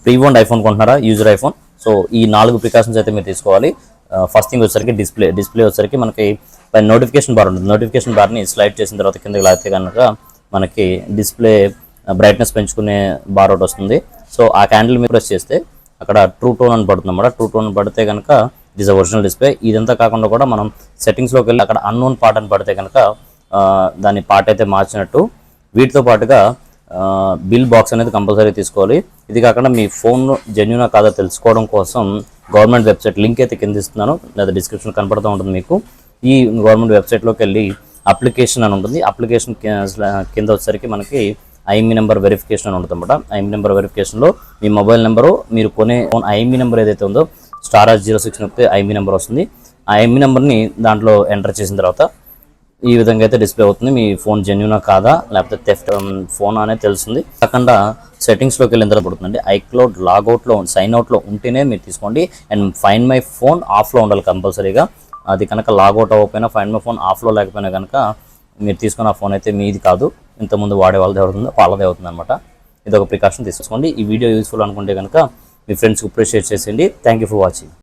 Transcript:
Pre owned iPhone కొంటున్నారా, user iPhone, so ఈ 4 precautions అయితే మీరు తీసుకోవాలి. ఫస్ట్ థింగ్ వచ్చేసరికి డిస్ప్లే వచ్చేసరికి మనకి పైన నోటిఫికేషన్ బార్ ఉంటుంది. నోటిఫికేషన్ బార్ని స్లైడ్ చేసిన తర్వాత కిందకి లాగితే కనుక మనకి డిస్ప్లే బ్రైట్నెస్ పెంచుకునే బార్ ఒకటి వస్తుంది. సో ఆ క్యాండిల్ మీద ప్రెస్ చేస్తే అక్కడ ట్రూ టోన్ అని పడుతుంది అన్నమాట. ట్రూ టోన్ పడితే కనుక ఇట్ ఈస్ ఒరిజినల్ డిస్ప్లే. ఇదంతా కాకుండా కూడా మనం సెట్టింగ్స్లోకి వెళ్ళి అక్కడ అన్నోన్ పార్ట్ అని పడితే కనుక దాని పార్ట్ అయితే మార్చినట్టు. వీటితో పాటుగా బిల్ బాక్స్ అనేది కంపల్సరీ తీసుకోవాలి. ఇది కాకుండా మీ ఫోన్ జెన్యూనా కాదా తెలుసుకోవడం కోసం గవర్నమెంట్ వెబ్సైట్ లింక్ అయితే కింద ఇస్తున్నాను, లేదా డిస్క్రిప్షన్ కనపడుతూ ఉంటుంది మీకు. ఈ గవర్నమెంట్ వెబ్సైట్లోకి వెళ్ళి అప్లికేషన్ అని ఉంటుంది. అప్లికేషన్ కింద వచ్చేసరికి మనకి ఐఎంఈ నెంబర్ వెరిఫికేషన్ అని ఉంటుంది అన్నమాట. ఐఎంఈ నెంబర్ వెరిఫికేషన్లో మీ మొబైల్ నెంబరు, మీరు కొనే ఫోన్ ఐఎంఈ నెంబర్ ఏదైతే ఉందో *06 నొక్కితే ఐఎంఈ నెంబర్ వస్తుంది. ఆ ఐఎంఈ నెంబర్ని దాంట్లో ఎంటర్ చేసిన తర్వాత ఈ విధంగా అయితే డిస్ప్లే అవుతుంది. మీ ఫోన్ జెన్యూనా కాదా లేకపోతే థెఫ్ట్ ఫోన్ అనేది తెలుస్తుంది. కాకుండా సెట్టింగ్స్లోకి వెళ్ళిన తర్వాత పడుతుందండి. ఐక్లౌడ్ లాగౌట్లో సైన్ అవుట్లో ఉంటేనే మీరు తీసుకోండి. అండ్ ఫైండ్ మై ఫోన్ ఆఫ్లో ఉండాలి కంపల్సరీగా. అది కనుక లాగౌట్ అవ్వకపోయినా, ఫైండ్ మై ఫోన్ ఆఫ్లో లేకపోయినా కనుక మీరు తీసుకున్న ఫోన్ అయితే మీది కాదు, ఇంతకుముందు వాడే వాళ్ళదే అవుతుంది, వాళ్ళదే అవుతుంది అనమాట. ఇది ఒక ప్రికాషన్ తీసుకోండి. ఈ వీడియో యూస్ఫుల్ అనుకుంటే కనుక మీ ఫ్రెండ్స్కి అప్రిషియేట్ చేసేయండి. Thank you for watching.